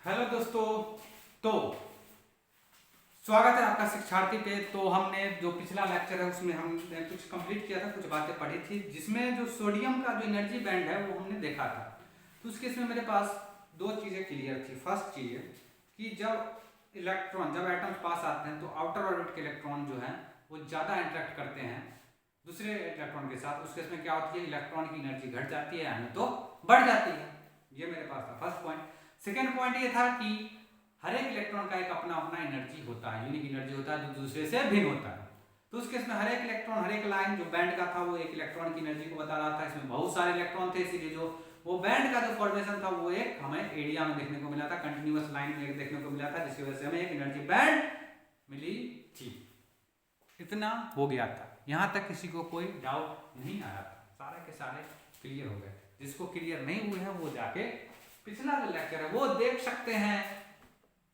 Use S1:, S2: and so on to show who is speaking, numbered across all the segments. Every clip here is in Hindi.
S1: हेलो दोस्तों। तो स्वागत है आपका शिक्षार्थी पे। तो हमने जो पिछला लेक्चर है उसमें हमने कुछ कंप्लीट किया था, कुछ बातें पढ़ी थी, जिसमें जो सोडियम का जो एनर्जी बैंड है वो हमने देखा था। तो उस केस में मेरे पास दो चीज़ें क्लियर थी। फर्स्ट चीज़ कि जब एटम्स पास आते हैं तो आउटर ऑर्बिट के इलेक्ट्रॉन जो है वो ज़्यादा इंटरेक्ट करते हैं दूसरे इलेक्ट्रॉन के साथ। उस केस में क्या होती है, इलेक्ट्रॉन की एनर्जी घट जाती है यानी तो बढ़ जाती है। ये मेरे पास था फर्स्ट पॉइंट। सेकेंड पॉइंट ये था कि हर एक इलेक्ट्रॉन का एक अपना अपना एनर्जी होता है, यूनिक एनर्जी होता है जो दूसरे से भिन्न होता है। तो उस केस में हर एक इलेक्ट्रॉन, हर एक लाइन जो बैंड का था वो एक इलेक्ट्रॉन की एनर्जी को बता रहा था। इसमें बहुत सारे इलेक्ट्रॉन थे, इसीलिए जो वो बैंड का जो फॉर्मेशन था वो एक हमें एरिया में देखने को मिला था, कंटिन्यूअस लाइन में देखने को मिला था, जिसकी वजह से हमें एक एनर्जी बैंड मिली थी। इतना हो गया था, यहाँ तक किसी को कोई डाउट नहीं आया था, सारे के सारे क्लियर हो गए। जिसको क्लियर नहीं हुए हैं वो जाके पिछला जो लेक्चर है वो देख सकते हैं,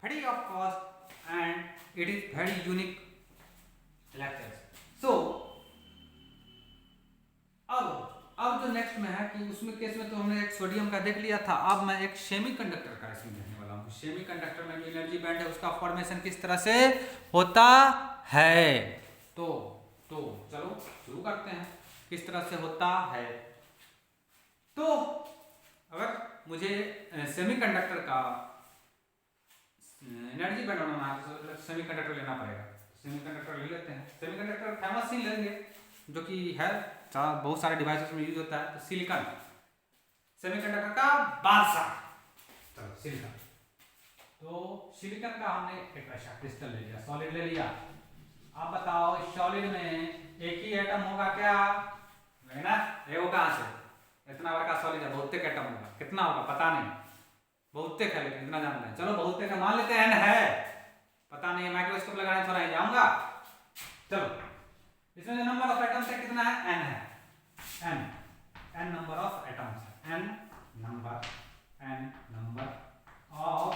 S1: free of cost and it is very unique lecture. So अब जो नेक्स्ट में है कि उसमें केस में तो हमने एक सोडियम का देख लिया था। अब मैं एक सेमीकंडक्टर का इसमें देखने वाला हूँ। सेमीकंडक्टर में जो एनर्जी बैंड है उसका फॉर्मेशन किस तरह से होता है। तो चलो शुरू करते हैं किस तरह से होता है। तो अगर मुझे सेमीकंडक्टर का एनर्जी बैंड बनाना है तो सेमीकंडक्टर लेना पड़ेगा। सेमीकंडक्टर ले लेते हैं। सेमीकंडक्टर फेमस ही लेंगे जो कि है, बहुत सारे डिवाइसेस में यूज होता है। तो सिलिकॉन सेमीकंडक्टर का बादशाह। चलो सिलिकॉन, तो सिलिकॉन का हमने एक ऐसा क्रिस्टल ले लिया, सॉलिड ले लिया। आप बताओ इस सॉलिड में एक ही एटम होगा क्या? नहीं ना, वो कहां से? इतना बड़ा सॉलिड है, बहुतेक एटम होगा। कितना होगा पता नहीं, बहुतेक है लेकिन इतना जानते हैं। चलो बहुतेक है, मान लेते हैं n है, पता नहीं, माइक्रोस्कोप लगाने थोड़ा ही जाऊंगा। चलो इसमें जो नंबर ऑफ एटम्स है कितना है? n है। n नंबर ऑफ एटम्स है, n number of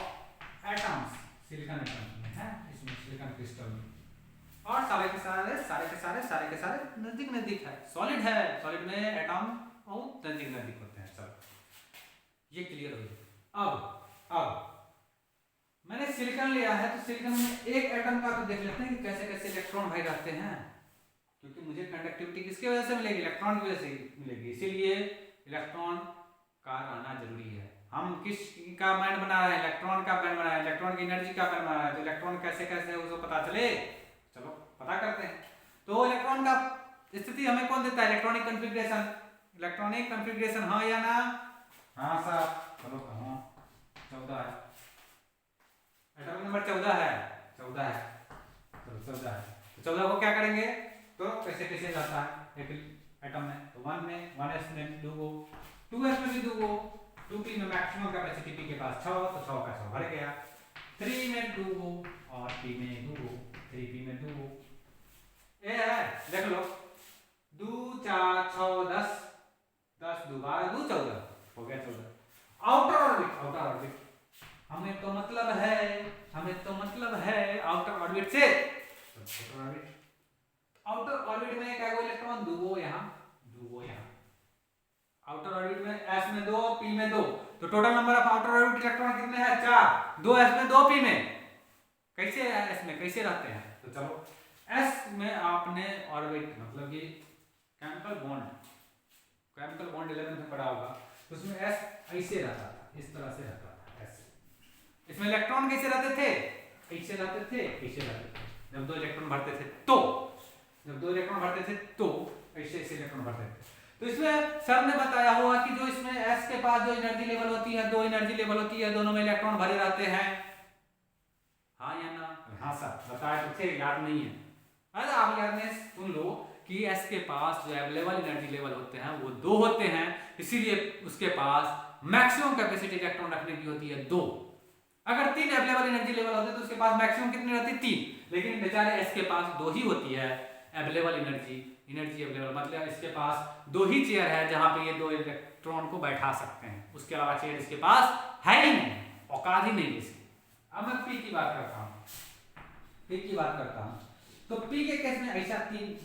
S1: atoms silicon atom में है, इसमें सिलिकॉन क्रिस्टल में। और सारे के सारे नजदीक है। सॉलिड है, सॉलिड में एटम बहुत नजदीक होते हैं। चलो ये क्लियर हो गया। अब मैंने सिलिकॉन लिया है तो सिलिकॉन में एक एटम का तो देख लेते हैं कि कैसे कैसे इलेक्ट्रॉन भाई रहते हैं, क्योंकि मुझे कंडक्टिविटी किसकी वजह से मिलेगी? इलेक्ट्रॉन की वजह से मिलेगी। इसीलिए इलेक्ट्रॉन का रहना जरूरी है। हम किस का बैंड बना रहे हैं? इलेक्ट्रॉन का बैंड बना रहे हैं, इलेक्ट्रॉन की एनर्जी का बैंड बना रहे हैं। तो इलेक्ट्रॉन कैसे कैसे उसको पता चले, चलो पता करते हैं। तो इलेक्ट्रॉन का स्थिति हमें कौन देता है? Electronic configuration. इलेक्ट्रॉनिक कॉन्फ़िगरेशन हाँ या ना? हाँ साहब, चलो कहाँ 14 है, एटम नंबर 14 है। 14 है, चलो 14 है। तो 14 को क्या करेंगे? तो कैसे कैसे जाता है एक एटम में? तो 1 में 1s में 2 गो, 2s में भी 2 गो, 2p में मैक्सिमम कैपेसिटी p के पास 6, तो 6 का 6 भर गया। 3 में 2 गो और p में 2 गो, 3p में 2 गो। ये है, देख लो, 2 4 6 10, 10 2 12 2 14 हो गया 14। आउटर ऑर्बिट हमें तो मतलब है आउटर ऑर्बिट से। आउटर ऑर्बिट में क्या इलेक्ट्रॉन? 2 गो यहाँ, 2 गो यहाँ। आउटर ऑर्बिट में s में 2 p में 2, तो total number of outer orbit electron कितने हैं? 4। 2 s में 2 p में। कैसे s में कैसे रहते हैं? तो चलो s में आपने ऑर्बिट मतलब कि केमिकल बॉन्ड 11 में पढ़ा होगा, तो उसमें s ऐसे रहता था, इस तरह से रहता था s। इसमें इलेक्ट्रॉन कैसे रहते थे? ऐसे रहते थे। जब 2 इलेक्ट्रॉन भरते थे तो ऐसे इलेक्ट्रॉन भरते थे। तो इसमें सर ने बताया होगा कि जो इसमें s के पास जो एनर्जी लेवल होती है, 2 एनर्जी लेवल होती है, दोनों में इलेक्ट्रॉन भरे रहते हैं। हाँ या ना? हाँ सर, बताया तो थे, याद नहीं है। अरे आप याद नहीं, सुन लो कि s के पास जो अवेलेबल एनर्जी लेवल होते हैं वो 2 होते हैं, इसीलिए उसके पास मैक्सिमम कैपेसिटी इलेक्ट्रॉन रखने की होती है 2। अगर 3 अवेलेबल एनर्जी लेवल होते तो उसके पास मैक्सिमम कितनी रहती? 3। लेकिन बेचारे s के पास 2 ही होती है अवेलेबल एनर्जी अवेलेबल, मतलब इसके पास 2 ही चेयर है जहां पे ये 2 इलेक्ट्रॉन को बैठा सकते हैं। उसके अलावा चेयर इसके पास है ही नहीं, औकात ही नहीं इसकी। अब मैं p की बात करता हूँ। तो p के केस में ऐसा 3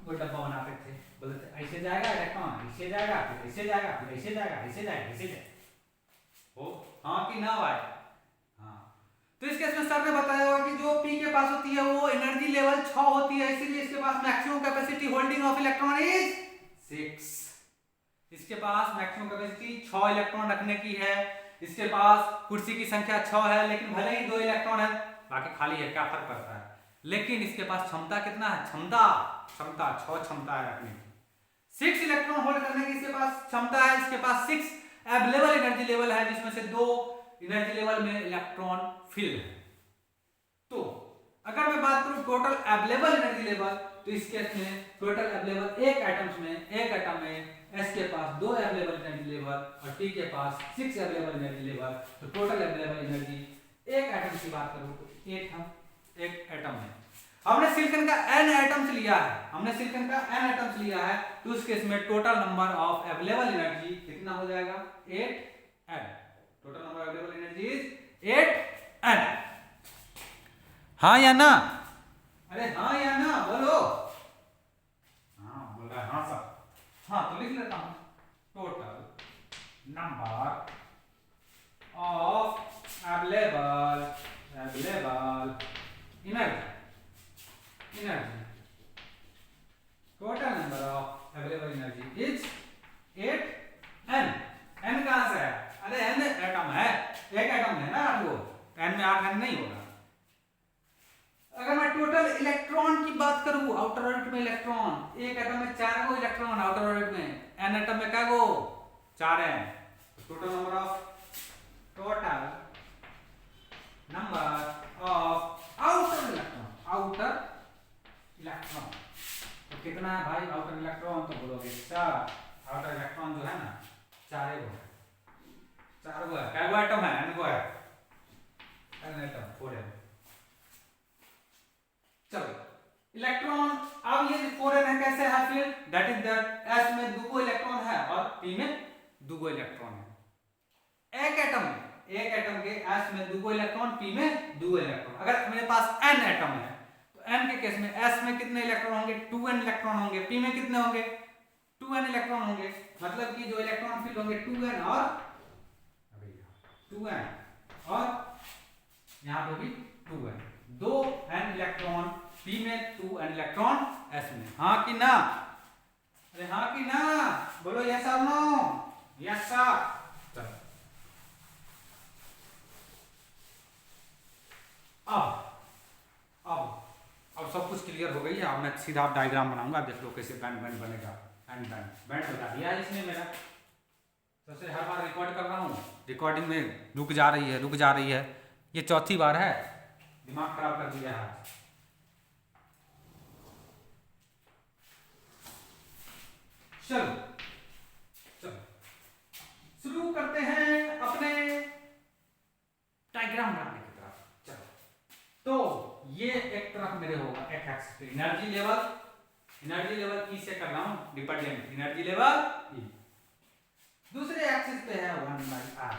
S1: वो डब्बा बनाते थे, बोलते थे ऐसे जाएगा इलेक्ट्रॉन, ऐसे जाएगा, फिर ऐसे जाएगा, फिर ऐसे जाएगा, ऐसे जाएगा, ऐसे जाएगा। हो हाँ कि ना भाई? तो इस केस में सर ने बताया होगा कि जो P के पास होती है वो एनर्जी लेवल 6 होती है, इसीलिए इसके पास maximum capacity holding of electron is 6। इसके पास मैक्सिमम कैपेसिटी 6 इलेक्ट्रॉन रखने की है। इसके पास कुर्सी की संख्या 6 है, लेकिन भले ही 2 इलेक्ट्रॉन है, बाकी खाली है, क्या फर्क पड़ता है। लेकिन इसके पास क्षमता कितना है, क्षमता 6 क्षमता है रखने की। 6 इलेक्ट्रॉन होल्ड करने की इसके पास क्षमता है। इसके पास 6 अवेलेबल एनर्जी लेवल है, जिसमें से 2 एनर्जी लेवल में इलेक्ट्रॉन फिल है। तो अगर मैं बात करूं टोटल अवेलेबल एनर्जी लेवल, तो इस केस में टोटल अवेलेबल एक एटम में S के पास 2 अवेलेबल एनर्जी लेवल और T के पास 6 अवेलेबल एनर्जी लेवल, तो टोटल अवेलेबल एनर्जी एक एटम की बात करूं तो एक एटम है। हमने सिलिकॉन का n एटम्स लिया है, तो उस केस में total number of available energy कितना हो जाएगा, 8n। Total number available energy is 8n। हाँ या ना, अरे हाँ या ना बोलो। हाँ बोल रहा है हाँ सर। हाँ तो लिख लेता हूं, total number of available energy total number of available energy is 8n। n कहां से है, अरे n एटम है, एक एटम है ना 8 गो, n में 8 n नहीं होगा। अगर मैं टोटल इलेक्ट्रॉन की बात करूं, आउटर ऑर्बिट में इलेक्ट्रॉन, एक एटम में 4 गो इलेक्ट्रॉन आउटर ऑर्बिट में, n एटम में क्या गो, 4 है। Total number of outer electron तो कितना है भाई आउटर इलेक्ट्रॉन, तो बोलोगे 4। आउटर इलेक्ट्रॉन जो है ना 4 गो है, 4 गो है, क्या गो एटम है, n गो है, n एटम 4 है। चलो इलेक्ट्रॉन, अब ये 4n है कैसे है फिर, दैट इज दैट s में 2 गो इलेक्ट्रॉन है और p में 2 गो इलेक्ट्रॉन है। एक एटम के s में 2 गो इलेक्ट्रॉन, p में 2 गो इलेक्ट्रॉन। अगर मेरे पास n एटम है तो n के केस में s में कितने इलेक्ट्रॉन होंगे, 2n इलेक्ट्रॉन होंगे, p में कितने होंगे, 2n इलेक्ट्रॉन होंगे। मतलब कि जो इलेक्ट्रॉन फिल होंगे 2n और यहाँ पे भी 2n, 2n इलेक्ट्रॉन p में, 2n इलेक्ट्रॉन s में। हाँ कि ना, अरे हाँ कि ना बोलो, यस और नो, यस सर। चलो अब सब कुछ क्लियर हो गई है। अब मैं सीधा डायग्राम बनाऊंगा, देख लो कैसे बैंड बनेगा। बैंड बता दिया है इसने मेरा। सबसे हर बार रिकॉर्ड कर रहा हूँ, रिकॉर्डिंग में रुक जा रही है, ये चौथी बार है, दिमाग खराब कर दिया है। चलो शुरू करते हैं अपने डायग्राम बनाने की तरफ। चलो तो ये एक तरफ मेरे होगा एक एक्सिस पे एनर्जी लेवल ई से कर रहा हूं, डिपेंडेंट एनर्जी लेवल ई। दूसरे एक्सिस पे है 1/r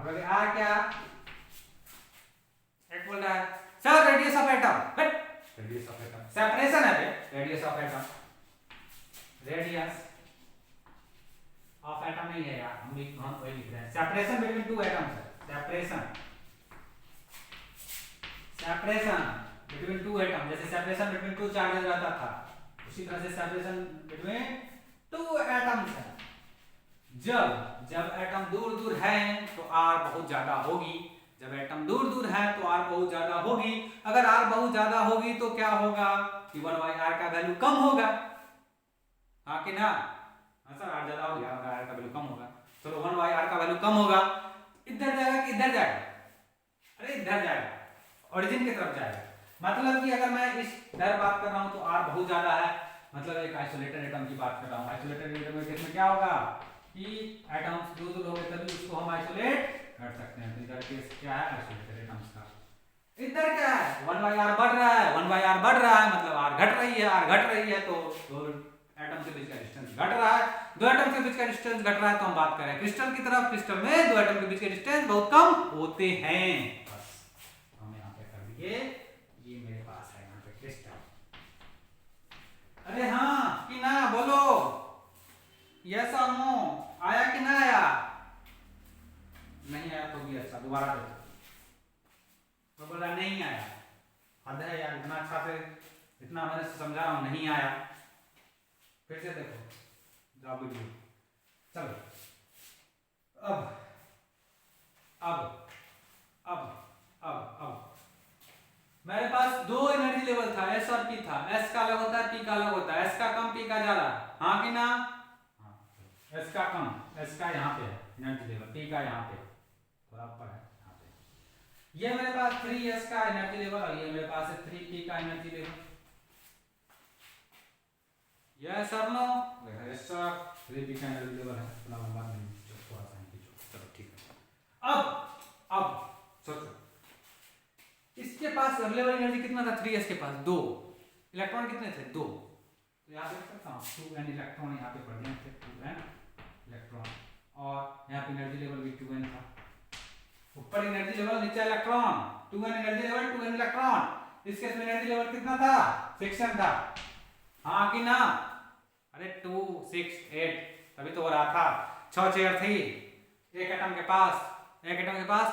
S1: बोले r क्या, एक बोल रहा है sir radius of atom, radius of atom separation है बे, रेडियस ऑफ एटम नहीं है यार, हम वही लिख रहे हैं, सेपरेशन बिटवीन 2 एटम्स है, सेपरेशन बिटवीन 2 एटम। जैसे सेपरेशन बिटवीन 2 चार्जेस रहता था, उसी तरह से सेपरेशन बिटवीन 2 एटम्स है। जब एटम दूर है तो r बहुत ज्यादा होगी, जब एटम दूर है तो r बहुत ज्यादा होगी। अगर r बहुत ज्यादा होगी तो क्या होगा कि 1/r का वैल्यू कम होगा, हाँ कि ना, हाँ सर r ज्यादा हो गया, r का वैल्यू कम होगा। चलो 1/r का वैल्यू कम होगा, इधर जाएगा कि इधर जाएगा, अरे इधर जाएगा, ओरिजिन की तरफ जाएगा। मतलब कि अगर मैं इस तरह बात कर रहा हूं तो r बहुत ज्यादा है, मतलब एक आइसोलेटेड एटम की बात कर रहा हूं। आइसोलेटेड एटम के केस में क्या होगा कि एटम्स दूर हो गए तभी उसको हम आइसोलेट कर सकते हैं। तो इधर केस क्या है आइसोलेटेड एटम्स का। इधर क्या है 1/r बढ़ रहा है, 1/r बढ़ रहा है मतलब r घट रही है, तो दो एटम के बीच का डिस्टेंस घट रहा है। दो एटम के बीच का डिस्टेंस घट रहा है तो हम बात करें क्रिस्टल की तरफ, क्रिस्टल में दो एटम के बीच के डिस्टेंस बहुत कम होते हैं। बस हम यहाँ पे कर दिए, ये मेरे पास है यहाँ पे क्रिस्टल। अरे हाँ कि ना बोलो, यस और नो, आया कि ना आया, नहीं आया तो भी अच्छा, दोबारा देखो। फिर से देखो जाओ वीडियो। चलो अब अब अब अब अब मेरे पास दो एनर्जी लेवल था, एस और पी था। एस का अलग होता है, पी का अलग होता है। एस का कम, पी का ज्यादा, हाँ कि ना? हाँ। एस का कम, एस का यहाँ पे है एनर्जी लेवल, पी का यहाँ पे थोड़ा ऊपर है यहाँ पे। ये मेरे पास 3s का एनर्जी लेवल और ये मेरे पास है 3p का एनर्जी लेवल। यस और नो? यस सर, 3p का एनर्जी लेवल है। थोड़ा लंबा नहीं, थोड़ा सा खींचो। चलो ठीक है। अब सोचो, इसके पास अवेलेबल एनर्जी कितना था? 3s के पास 2 इलेक्ट्रॉन कितने थे? 2। तो यहाँ देख सकता हूँ 2n इलेक्ट्रॉन यहाँ पे पढ़ने थे, 2n इलेक्ट्रॉन, और यहाँ पे एनर्जी लेवल भी 2n था। ऊपर एनर्जी लेवल, नीचे electron. 2n energy level, 2n electron. इस केस में एनर्जी लेवल कितना था? 6n था, हाँ कि ना? अरे 2 6 8 तभी तो हो रहा था। 6 चेयर थी एक एटम के पास,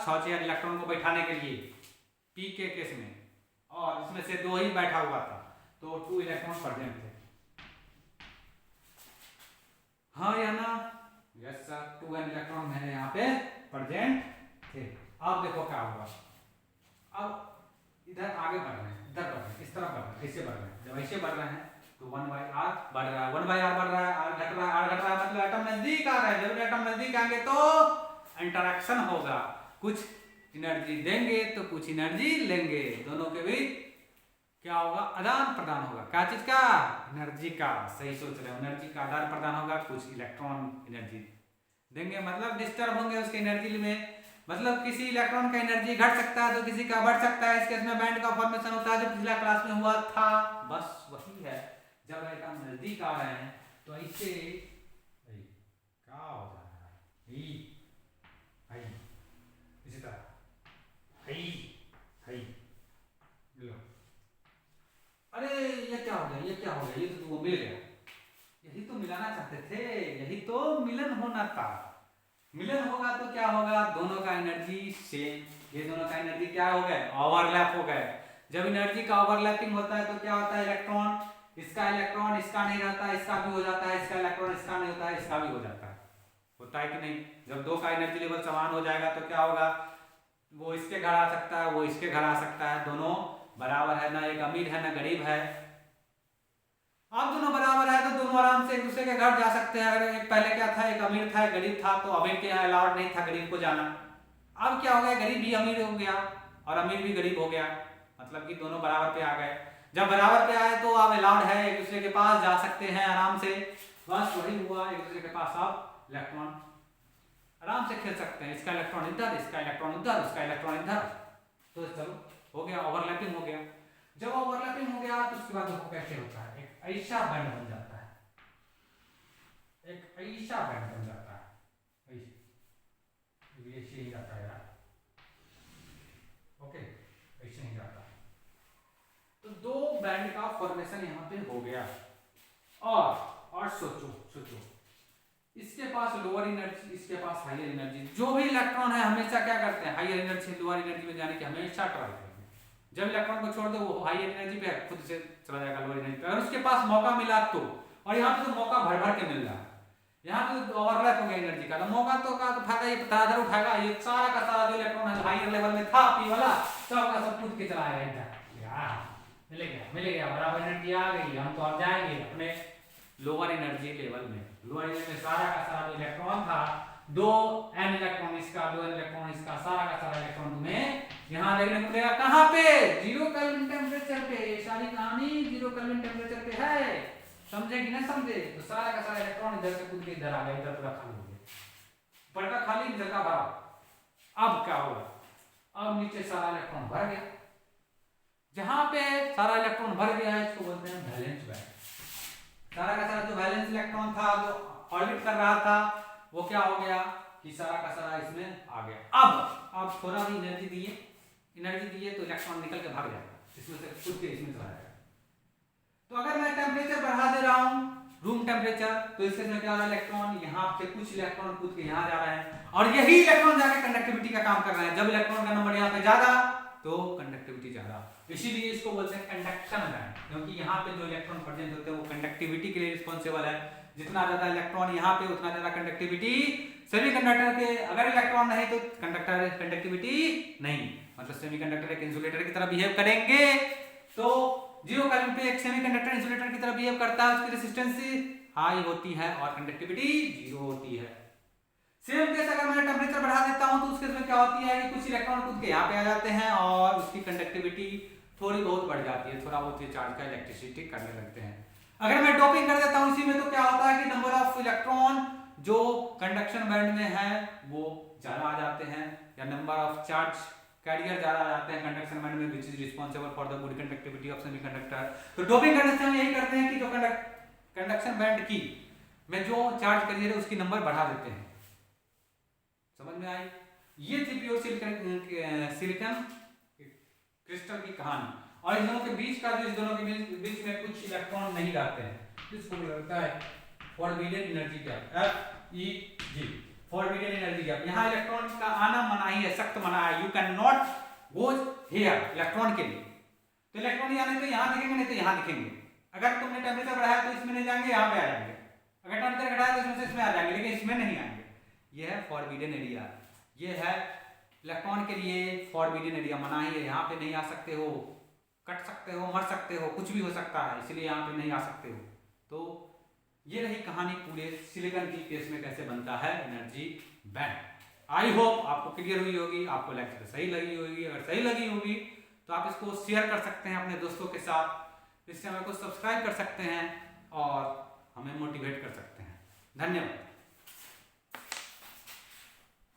S1: 6 चेयर इलेक्ट्रॉन को बैठाने के लिए पी के केस में, और इसमें से 2 ही बैठा हुआ था, तो 2 इलेक्ट्रॉन प्रेजेंट थे, हाँ या ना? यस सर, 2n इलेक्ट्रॉन मेरे यहाँ पे प्रेजेंट थे। अब देखो क्या होगा। अब इधर आगे बढ़ रहे हैं, इधर बढ़ रहे हैं, इस तरफ बढ़ रहे हैं, ऐसे बढ़ रहे हैं। जब ऐसे बढ़ रहे हैं तो 1/r बढ़ रहा है, 1/r बढ़ रहा है, r घट रहा है, r घट रहा है, मतलब एटम नजदीक आ रहा है। जब एटम नजदीक आएंगे तो इंटरेक्शन होगा, कुछ एनर्जी देंगे तो कुछ एनर्जी लेंगे, दोनों के बीच क्या होगा? आदान प्रदान होगा। क्या चीज का? एनर्जी का। सही सोच रहे हो, एनर्जी का आदान प्रदान होगा, कुछ इलेक्ट्रॉन एनर्जी देंगे, मतलब डिस्टर्ब होंगे उसके एनर्जी में। मतलब किसी इलेक्ट्रॉन का एनर्जी घट सकता है तो किसी का बढ़ सकता है। इस केस में बैंड का फॉर्मेशन होता है, जो पिछला क्लास में हुआ था, बस वही है। जब एटम नजदीक आ रहे हैं तो ऐसे क्या हो जा रहा है? इसी तरह लो। अरे ये क्या हो गया, ये क्या हो गया? ये तो तुमको मिल गया, यही तो मिलाना चाहते थे, यही तो मिलन होना था। मिलन होगा तो क्या होगा? दोनों का एनर्जी सेम। ये दोनों का एनर्जी क्या हो गए? ओवरलैप हो गए। जब एनर्जी का ओवरलैपिंग होता है तो क्या होता है? इलेक्ट्रॉन, इसका इलेक्ट्रॉन इसका नहीं रहता, इसका भी हो जाता है, इसका इलेक्ट्रॉन इसका नहीं होता है, इसका भी हो जाता है। होता है कि नहीं? जब दो का एनर्जी लेवल समान हो जाएगा तो क्या होगा? वो इसके घर आ सकता है, वो इसके घर आ सकता है, दोनों बराबर है, ना एक अमीर है ना गरीब है। अब दोनों बराबर है तो दोनों आराम से एक दूसरे के घर जा सकते हैं। अगर एक पहले क्या था, एक अमीर था एक गरीब था, तो अमीर के यहाँ अलाउड नहीं था गरीब को जाना। अब क्या हो गया? गरीब भी अमीर हो गया और अमीर भी गरीब हो गया, मतलब कि दोनों बराबर पे आ गए। जब बराबर पे आए तो अब अलाउड है, एक दूसरे के पास जा सकते हैं आराम से। बस वही हुआ, एक दूसरे के पास अब इलेक्ट्रॉन आराम से खेल सकते हैं। इसका इलेक्ट्रॉन इधर, इसका इलेक्ट्रॉन उधर, उसका इलेक्ट्रॉन इधर, तो चलो हो गया, ओवरलैपिंग हो गया। जब ओवरलैपिंग हो गया तो उसके बाद देखो कैसे होता है, एक ऐसा बैंड बन जाता है, एक ऐसा बैंड बन जाता है, ऐसे ही जाता है यार, ओके, ऐसे ही जाता है। तो दो बैंड का फॉर्मेशन यहाँ पे हो गया। और सोचो इसके पास लोअर एनर्जी, इसके पास हायर एनर्जी। जो भी इलेक्ट्रॉन है हमेशा क्या करते हैं? हायर एनर्जी से लोअर एनर्जी में जाने की हमेशा ट्राई करते हैं। जब इलेक्ट्रॉन को छोड़ दो वो हायर एनर्जी पे खुद से चला जाएगा लोअर एनर्जी पे, अगर उसके पास मौका मिला तो। और यहाँ पे तो मौका भर भर के मिल रहा है, यहाँ पे तो ओवरलैप हो गया एनर्जी का, तो मौका तो का तो फायदा ये धराधर उठाएगा। ये सारा का सारा जो इलेक्ट्रॉन है हायर लेवल में था पी वाला, सब का सब कूद के चला आएगा इधर। मिल गया बराबर एनर्जी आ गई। हम तो अब जाएंगे अपने लोअर एनर्जी लेवल में। लोअर एनर्जी में सारा का सारा जो इलेक्ट्रॉन था, 2n इलेक्ट्रॉन इसका, 2n इलेक्ट्रॉन इसका, सारा का सारा इलेक्ट्रॉन तुम्हें यहाँ देखने को मिलेगा। कहाँ पे? 0 केल्विन टेम्परेचर पे। सारी कहानी 0 केल्विन टेम्परेचर पे है, समझे कि नहीं समझे? तो सारा का सारा इलेक्ट्रॉन इधर से कूद के इधर आ गया, इधर पूरा खाली हो गया, ऊपर का खाली इधर का भरा। अब क्या होगा? अब नीचे सारा इलेक्ट्रॉन भर गया। जहां पे सारा इलेक्ट्रॉन भर गया है इसको बोलते हैं वैलेंस बैंड। सारा का सारा जो वैलेंस इलेक्ट्रॉन था जो ऑर्बिट कर रहा था वो क्या हो गया कि सारा का सारा इसमें आ गया। अब थोड़ा भी एनर्जी दिए तो इलेक्ट्रॉन निकल के भाग जाएगा, इसमें से कूद के इसमें चला जाएगा। तो अगर मैं टेम्परेचर बढ़ा दे रहा हूँ रूम टेम्परेचर, तो इससे क्या हो रहा है? इलेक्ट्रॉन यहाँ से कुछ इलेक्ट्रॉन कूद के यहाँ जा रहे हैं, और यही इलेक्ट्रॉन जाके कंडक्टिविटी का काम कर रहे हैं। जब इलेक्ट्रॉन का नंबर यहाँ पे ज्यादा तो कंडक्टिविटी ज्यादा, इसीलिए इसको बोलते हैं कंडक्शन बैंड, क्योंकि यहाँ पे जो इलेक्ट्रॉन प्रेजेंट होते हैं वो कंडक्टिविटी के लिए रिस्पॉन्सिबल है। जितना ज्यादा इलेक्ट्रॉन यहाँ पे उतना ज्यादा कंडक्टिविटी। सेमीकंडक्टर के अगर इलेक्ट्रॉन नहीं तो कंडक्टर कंडक्टिविटी नहीं, मतलब सेमीकंडक्टर एक इंसुलेटर की तरह बिहेव करेंगे। तो 0 केल्विन पे एक सेमीकंडक्टर इंसुलेटर की तरह बिहेव करता है, उसकी रेजिस्टेंस हाई होती है और कंडक्टिविटी 0 होती है। सेम केस अगर मैं टेम्परेचर बढ़ा देता हूं तो उस केस में क्या होती है कि कुछ इलेक्ट्रॉन कूद के यहाँ पे आ जाते हैं और उसकी कंडक्टिविटी थोड़ी बहुत बढ़ जाती है, थोड़ा बहुत ये चार्ज का इलेक्ट्रिसिटी करने लगते हैं। अगर मैं डोपिंग कर देता हूं इसी में तो क्या होता है कि नंबर ऑफ इलेक्ट्रॉन जो कंडक्शन बैंड में है वो ज्यादा आ जाते हैं, या नंबर ऑफ चार्ज कैरियर ज्यादा आ जाते हैं कंडक्शन बैंड में, which is responsible for the good conductivity of semiconductor. तो डोपिंग करने से हम यही करते हैं कि जो कंडक्शन बैंड की में जो चार्ज कैरियर है उसकी नंबर बढ़ा देते हैं। समझ में आई? ये थी प्योर सिलिकॉन क्रिस्टल की कहानी। और इन दोनों के बीच का जो इस दोनों के बीच में कुछ इलेक्ट्रॉन नहीं रहते हैं, इसको बोलता है forbidden energy gap, FEG, forbidden energy gap. यहाँ इलेक्ट्रॉन का आना मनाही है, सख्त मना है। You can not go here electron के लिए। तो इलेक्ट्रॉन आने तो यहाँ दिखेंगे, नहीं तो यहाँ दिखेंगे। अगर तुमने टेम्परेचर बढ़ाया तो इसमें नहीं जाएंगे, यहाँ पे आ जाएंगे। अगर टेम्परेचर घटाया तो इसमें से इसमें आ जाएंगे, लेकिन इसमें नहीं आएंगे। ये है फॉरबिडन एरिया, ये है इलेक्ट्रॉन के लिए फॉरबिडन एरिया, मनाही है। यहाँ पे नहीं आ सकते हो, कट सकते हो, मर सकते हो, कुछ भी हो सकता है, इसलिए यहाँ पे नहीं आ सकते हो। तो ये रही कहानी पूरे सिलिकॉन की केस में कैसे बनता है एनर्जी बैंड। आई होप आपको क्लियर हुई होगी, आपको लेक्चर सही लगी होगी। अगर सही लगी होगी तो आप इसको शेयर कर सकते हैं अपने दोस्तों के साथ, इस चैनल को सब्सक्राइब कर सकते हैं और हमें मोटिवेट कर सकते हैं। धन्यवाद।